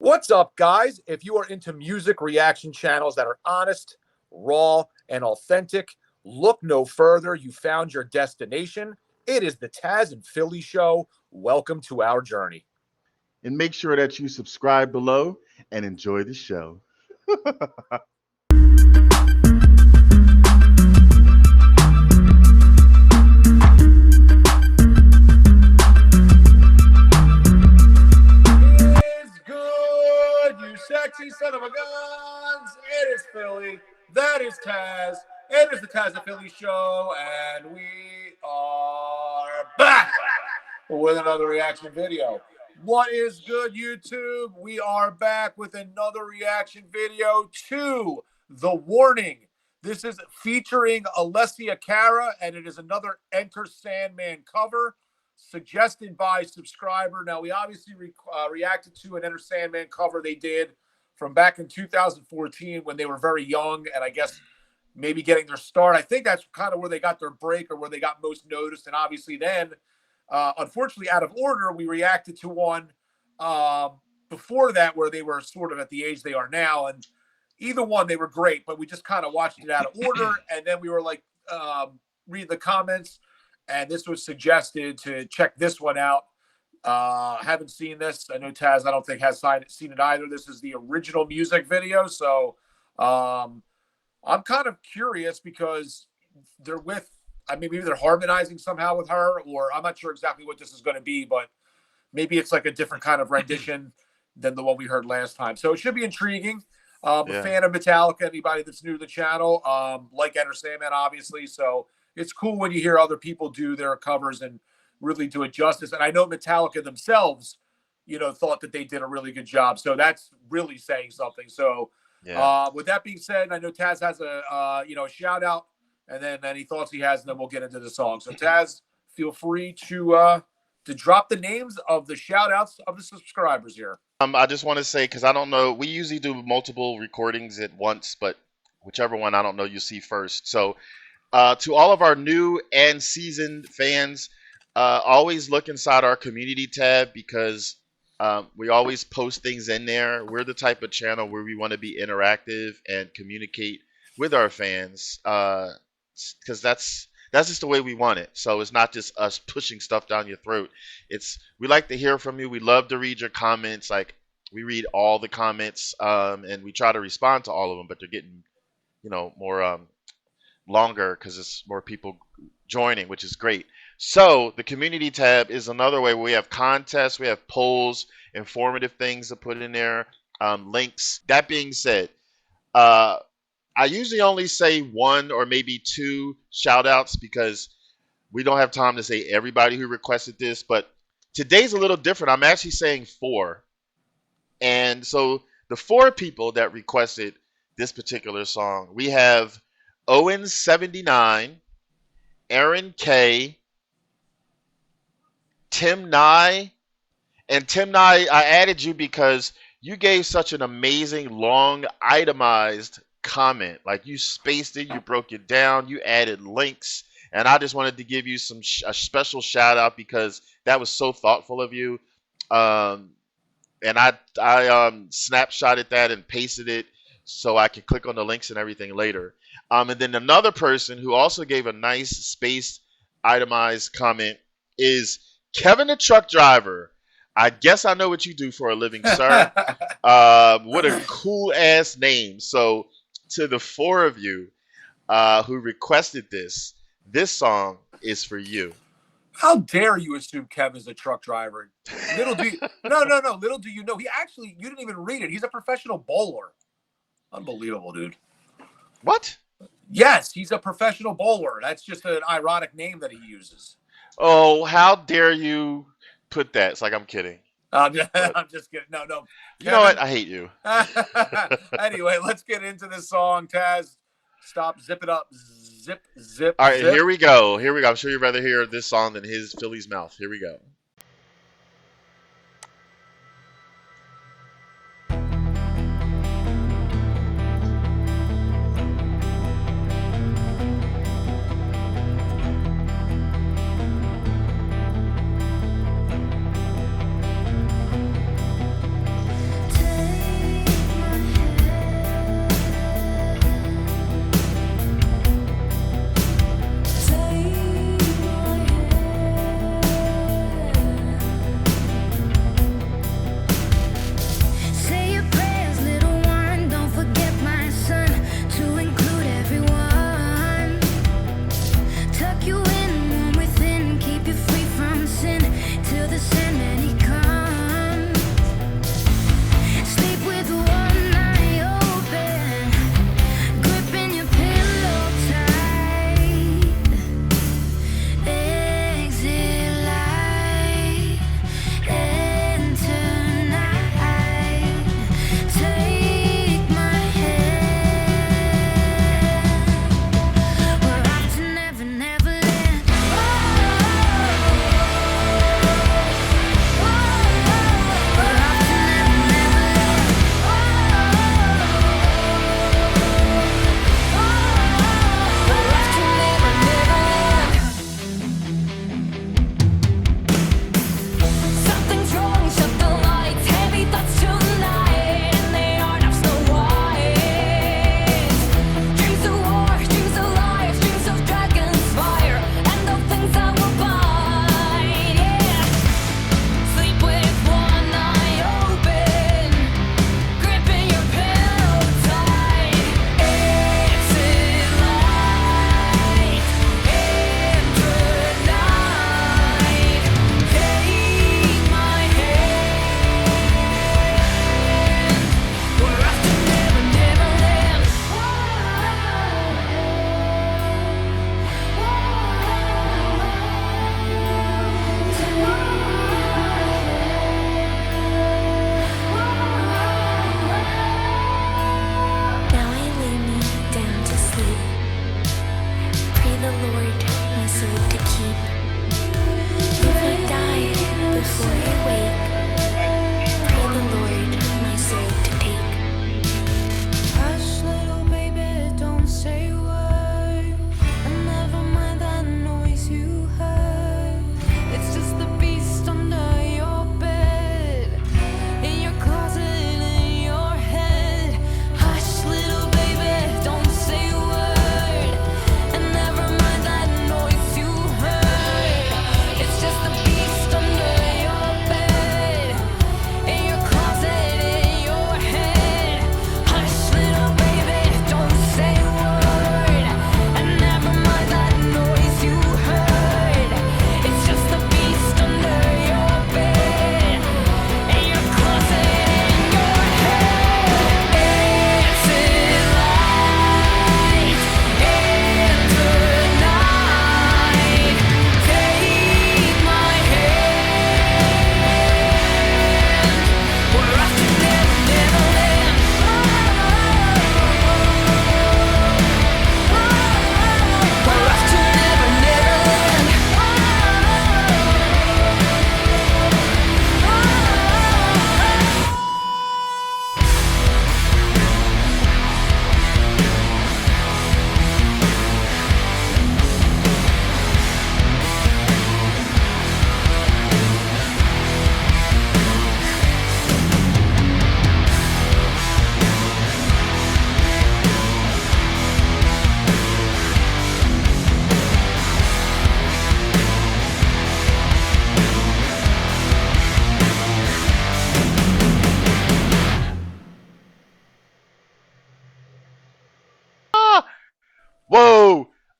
What's up, guys? If you are into music reaction channels that are honest, raw, and authentic, look no further. You found your destination. It is the Tazzz N Philly Show. Welcome to our journey. And make sure that you subscribe below and enjoy the show. It's good, you sexy son of a guns. It is Philly. That is Tazzz. It is the Tazzz N Philly Show, and we are back with another reaction video. What is good, YouTube? We are back with another reaction video to The Warning. This is featuring Alessia Cara, and it is another Enter Sandman cover suggested by subscriber. Now, we obviously reacted to an Enter Sandman cover they did from back in 2014 when they were very young, and I guess maybe getting their start. I think that's kind of where they got their break or where they got most noticed, and obviously then unfortunately, out of order, we reacted to one before that where they were sort of at the age they are now. And either one, they were great, but we just kind of watched it out of order. And then we were like, read the comments. And this was suggested to check this one out. Haven't seen this. I know Tazzz, I don't think, has seen it either. This is the original music video. So I'm kind of curious because they're with, I mean, maybe they're harmonizing somehow with her, or I'm not sure exactly what this is going to be, but maybe it's like a different kind of rendition than the one we heard last time. So it should be intriguing. A fan of Metallica, anybody that's new to the channel, like Enter Sandman, obviously. So it's cool when you hear other people do their covers and really do it justice. And I know Metallica themselves, you know, thought that they did a really good job. So that's really saying something. So with that being said, I know Tazzz has a, you know, a shout out. And then any thoughts he has, and then we'll get into the song. So Tazzz, feel free to drop the names of the shout outs of the subscribers here. I just want to say, because I don't know, we usually do multiple recordings at once, but whichever one I don't know you see first. So to all of our new and seasoned fans, always look inside our community tab because we always post things in there. We're the type of channel where we want to be interactive and communicate with our fans. Because that's just the way we want it. So it's not just us pushing stuff down your throat. We like to hear from you. We love to read your comments. Like, we read all the comments, and we try to respond to all of them, but they're getting, you know, more longer because it's more people joining, which is great. So the community tab is another way where we have contests, we have polls, informative things to put in there, links. That being said, I usually only say one or maybe two shout outs because we don't have time to say everybody who requested this, but today's a little different. I'm actually saying four. And so the four people that requested this particular song, we have Owen79, Aaron K, Tim Nye, and Tim Nye, I added you because you gave such an amazing, long, itemized comment. Like, you spaced it, you broke it down, you added links, and I just wanted to give you a special shout out because that was so thoughtful of you. And I snapshotted that and pasted it so I can click on the links and everything later. And then another person who also gave a nice spaced itemized comment is Kevin the Truck Driver. I guess I know what you do for a living, sir. What a cool ass name. So to the four of you who requested this song is for you. How dare you assume Kevin's a truck driver? Little do you, no. Little do you know, you didn't even read it. He's a professional bowler. Unbelievable, dude. What? Yes, he's a professional bowler. That's just an ironic name that he uses. Oh, how dare you put that? It's like I'm kidding. I'm just kidding. No. You know what? I hate you. Anyway, let's get into this song, Tazzz. Stop, zip it up, zip. All right, zip. Here we go. I'm sure you'd rather hear this song than his Philly's Mouth. Here we go.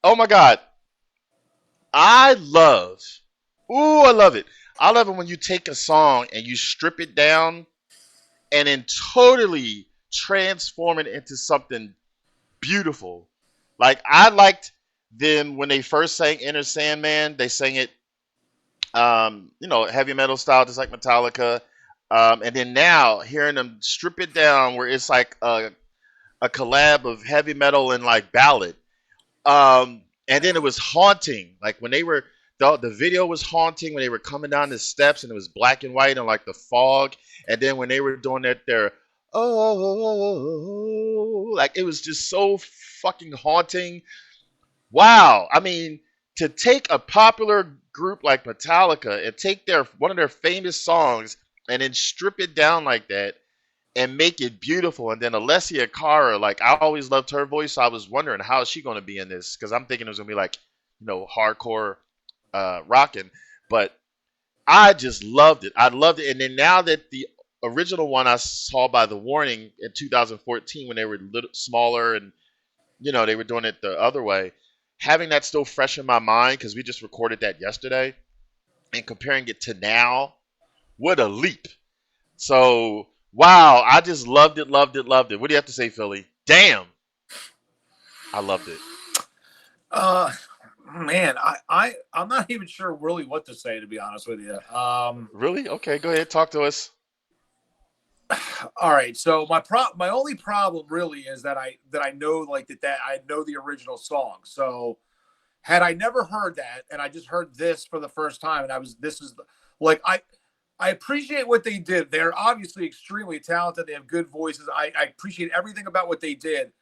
Oh my God. I love, I love it. I love it when you take a song and you strip it down and then totally transform it into something beautiful. Like I liked them when they first sang Inner Sandman. They sang it, heavy metal style, just like Metallica. And then now hearing them strip it down, where it's like a collab of heavy metal and like ballad. And then it was haunting. Like when they were the video was haunting when they were coming down the steps and it was black and white and like the fog. And then when they were doing their like it was just so fucking haunting. Wow. I mean, to take a popular group like Metallica and take their one of their famous songs and then strip it down like that and make it beautiful. And then Alessia Cara, like I always loved her voice. So I was wondering how is she going to be in this because I'm thinking it was going to be like, hardcore rocking. But I just loved it. I loved it. And then now that the original one I saw by The Warning in 2014 when they were a little smaller and they were doing it the other way, having that still fresh in my mind because we just recorded that yesterday and comparing it to now, what a leap. So wow, I just loved it, loved it, loved it. What do you have to say, Philly? Damn, I loved it. Man, I'm not even sure really what to say, to be honest with you. Really? Okay, go ahead, talk to us. All right, so my only problem really is that I know like that I know the original song. So had I never heard that and I just heard this for the first time and like I appreciate what they did. They're obviously extremely talented. They have good voices. I appreciate everything about what they did.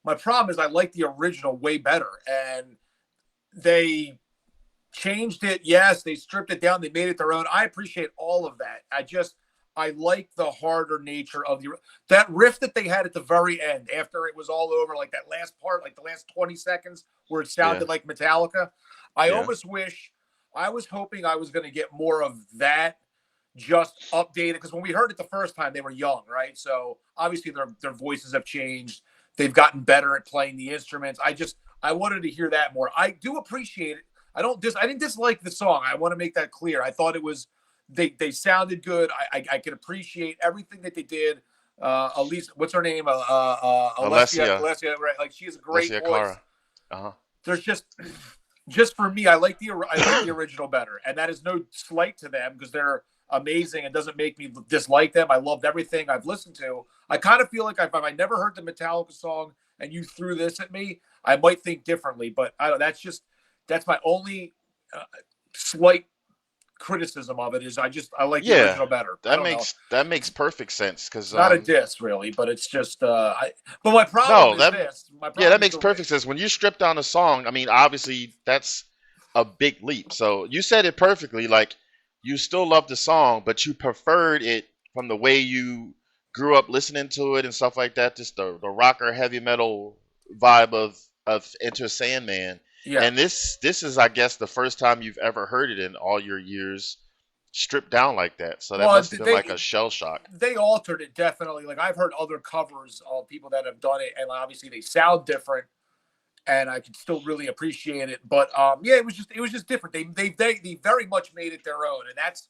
My problem is I like the original way better. And they changed it. Yes, they stripped it down. They made it their own. I appreciate all of that. I like the harder nature of that riff that they had at the very end after it was all over, like that last part, like the last 20 seconds where it sounded like Metallica. I almost wish I was hoping I was going to get more of that just updated because when we heard it the first time, they were young, right? So obviously their voices have changed. They've gotten better at playing the instruments. I wanted to hear that more. I do appreciate it. I didn't dislike the song. I want to make that clear. I thought it was they sounded good. I can appreciate everything that they did. Elise, what's her name? Alessia, right? Like she has a great Alessia voice. Cara. There's just for me, I like the original better, and that is no slight to them because they're amazing and doesn't make me dislike them. I loved everything I've listened to. I kind of feel like if I never heard the Metallica song and you threw this at me, I might think differently. But I don't. That's my only slight criticism of it is I like the original better. That makes perfect sense because not a diss really, but it's just but my problem is this. That makes perfect sense. When you strip down a song, I mean, obviously that's a big leap. So you said it perfectly. Like you still love the song, but you preferred it from the way you grew up listening to it and stuff like that. Just the rocker heavy metal vibe of Enter Sandman. Yeah. And this is, I guess, the first time you've ever heard it in all your years stripped down like that. So that must have been like a shell shock. They altered it definitely. Like I've heard other covers of people that have done it, and obviously they sound different, and I can still really appreciate it. But it was just different. They very much made it their own, and that's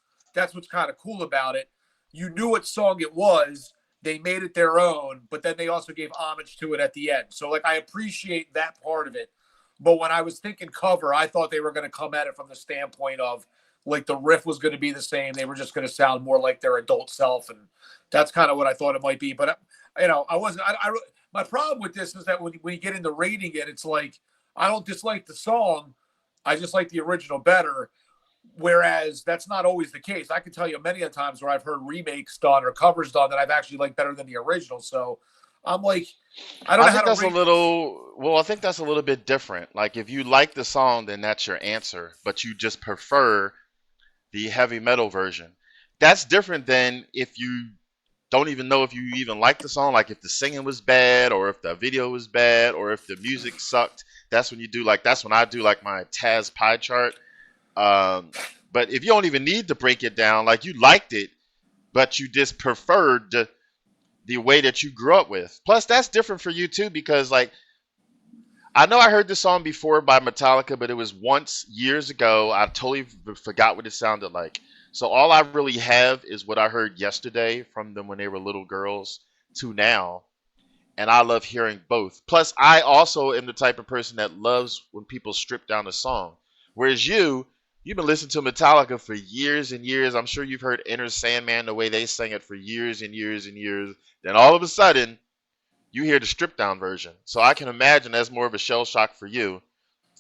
what's kind of cool about it. You knew what song it was. They made it their own, but then they also gave homage to it at the end. So like I appreciate that part of it. But when I was thinking cover, I thought they were going to come at it from the standpoint of like the riff was going to be the same. They were just going to sound more like their adult self. And that's kind of what I thought it might be. But, my problem with this is that when you get into rating it, it's like, I don't dislike the song. I just like the original better. Whereas that's not always the case. I can tell you many a times where I've heard remakes done or covers done that I've actually liked better than the original. So I'm like, I think that's a little bit different. Like if you like the song, then that's your answer, but you just prefer the heavy metal version. That's different than if you don't even know if you even like the song, like if the singing was bad or if the video was bad or if the music sucked. That's when I do like my Tazzz pie chart. But if you don't even need to break it down, like you liked it, but you just preferred the way that you grew up with. Plus, that's different for you too, because like I know I heard this song before by Metallica, but it was once years ago. I totally forgot what it sounded like. So all I really have is what I heard yesterday from them when they were little girls to now. And I love hearing both. Plus, I also am the type of person that loves when people strip down a song. Whereas you've been listening to Metallica for years and years. I'm sure you've heard Enter Sandman the way they sang it for years and years and years. Then all of a sudden, you hear the stripped down version. So I can imagine that's more of a shell shock for you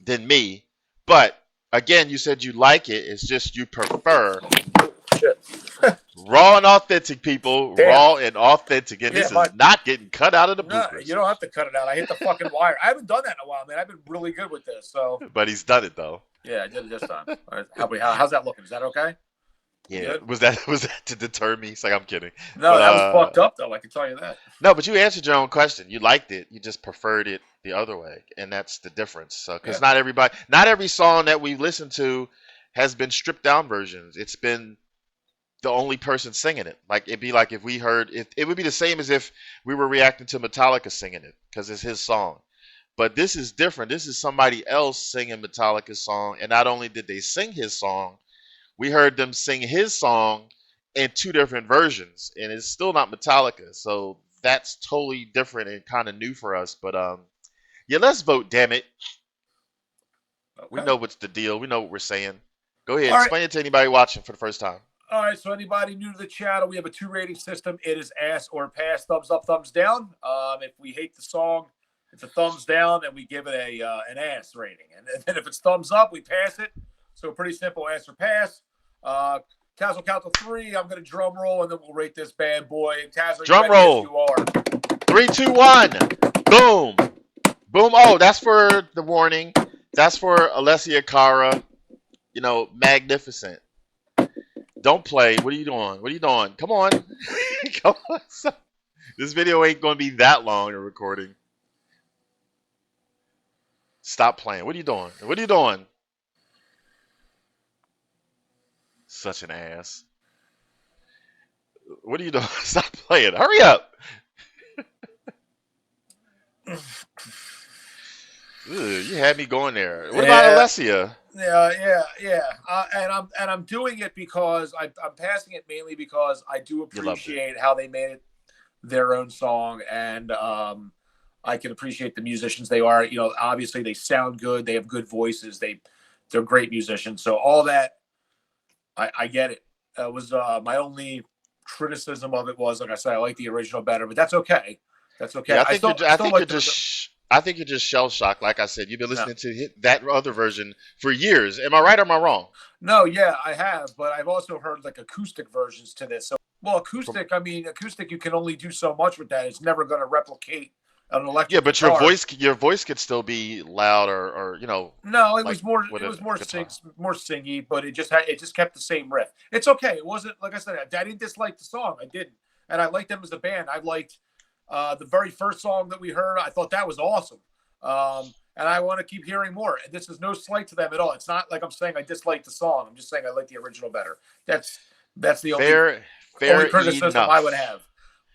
than me. But again, you said you like it. It's just you prefer Shit. raw and authentic, people. Damn. Raw and authentic. And Yeah, this is not getting cut out of the No, bloopers. you don't have to cut it out. I hit the fucking wire. I haven't done that in a while, man. I've been really good with this. So But he's done it though. yeah, I did it this time. All right, how's that looking? Is that okay? Yeah. Good? Was that to deter me? It's like I'm kidding. No, But, that was fucked up though. I can tell you that. No, but you answered your own question. You liked it. You just preferred it the other way, and that's the difference. So, because Yeah. not every song that we listen to has been stripped down versions. It's been the only person singing it. Like it'd be like if we heard it would be the same as if we were reacting to Metallica singing it because it's his song. But this is different. This is somebody else singing Metallica's song, and not only did they sing his song, we heard them sing his song in two different versions, and it's still not Metallica. So that's totally different and kind of new for us. But yeah, let's vote. Damn it, we Okay. know what's the deal. We know what we're saying. Go ahead, All right. explain it to anybody watching for the first time. All right, so anybody new to the channel, we have a 2 rating system. It is ass or pass, thumbs up, thumbs down. If we hate the song, it's a thumbs down, and we give it an ass rating. And then if it's thumbs up, we pass it. So pretty simple, ass or pass. Taz will count to 3. I'm going to drum roll, and then we'll rate this bad boy. Taz, are you Drum ready? roll. Yes, you are. 3, 2, 1. Boom. Boom. Oh, that's for the warning. That's for Alessia Cara. You know, magnificent. Don't play. What are you doing? What are you doing? Come on. Come on. This video ain't going to be that long a recording. Stop playing. What are you doing? What are you doing? Such an ass. What are you doing? Stop playing. Hurry up. Ugh, you had me going there. What about Alessia? Yeah. And I'm doing it because I'm passing it mainly because I do appreciate how they made it their own song, and I can appreciate the musicians they are. You know, obviously they sound good. They have good voices. They're great musicians. So all that, I get it. It was my only criticism of it was, like I said, I like the original better, but that's okay. That's okay. Yeah, I think you're just shell shocked. Like I said, you've been listening to that other version for years. Am I right or am I wrong? No, yeah, I have, but I've also heard like acoustic versions to this. So, well, acoustic, you can only do so much with that. It's never going to replicate an electric. Yeah, but guitar. your voice could still be loud or you know. No, it like was more singy, but it just kept the same riff. It's okay. It wasn't, like I said, I didn't dislike the song. I didn't, and I liked them as a band. I liked the very first song that we heard. I thought that was awesome. And I want to keep hearing more. And this is no slight to them at all. It's not like I'm saying I dislike the song. I'm just saying I like the original better. That's the only criticism enough. I would have.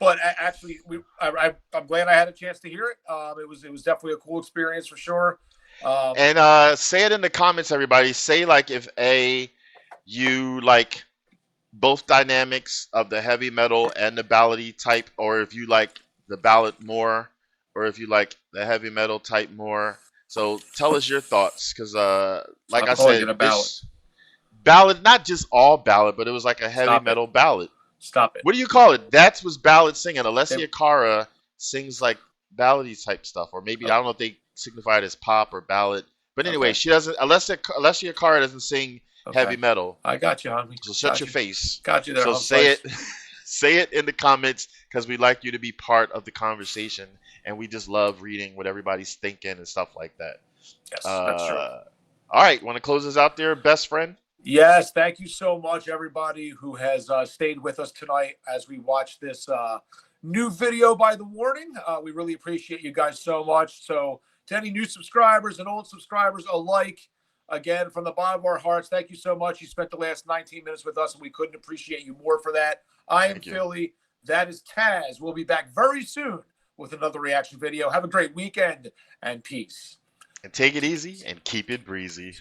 But actually, I'm glad I had a chance to hear it. It was definitely a cool experience for sure. And say it in the comments, everybody. Say like if you like both dynamics of the heavy metal and the ballady type, or if you like the ballad more, or if you like the heavy metal type more. So tell us your thoughts, because like I said, this ballad, not just all ballad, but it was like a heavy metal ballad. Stop it. What do you call it? That was ballad singing. Alessia Cara sings like ballady type stuff, or maybe I don't know if they signify it as pop or ballad. But anyway, she doesn't. Alessia Cara doesn't sing heavy metal. I got you, homie. So shut your face. Got you there. So say it in the comments, because we'd like you to be part of the conversation, and we just love reading what everybody's thinking and stuff like that. Yes, that's true. All right, want to close this out there, best friend? Yes, thank you so much, everybody who has stayed with us tonight as we watch this new video by The Warning. We really appreciate you guys so much. So to any new subscribers and old subscribers alike, again, from the bottom of our hearts, thank you so much. You spent the last 19 minutes with us, and we couldn't appreciate you more for that. I am Philly. That is Tazzz. We'll be back very soon with another reaction video. Have a great weekend, and peace. And take it easy and keep it breezy.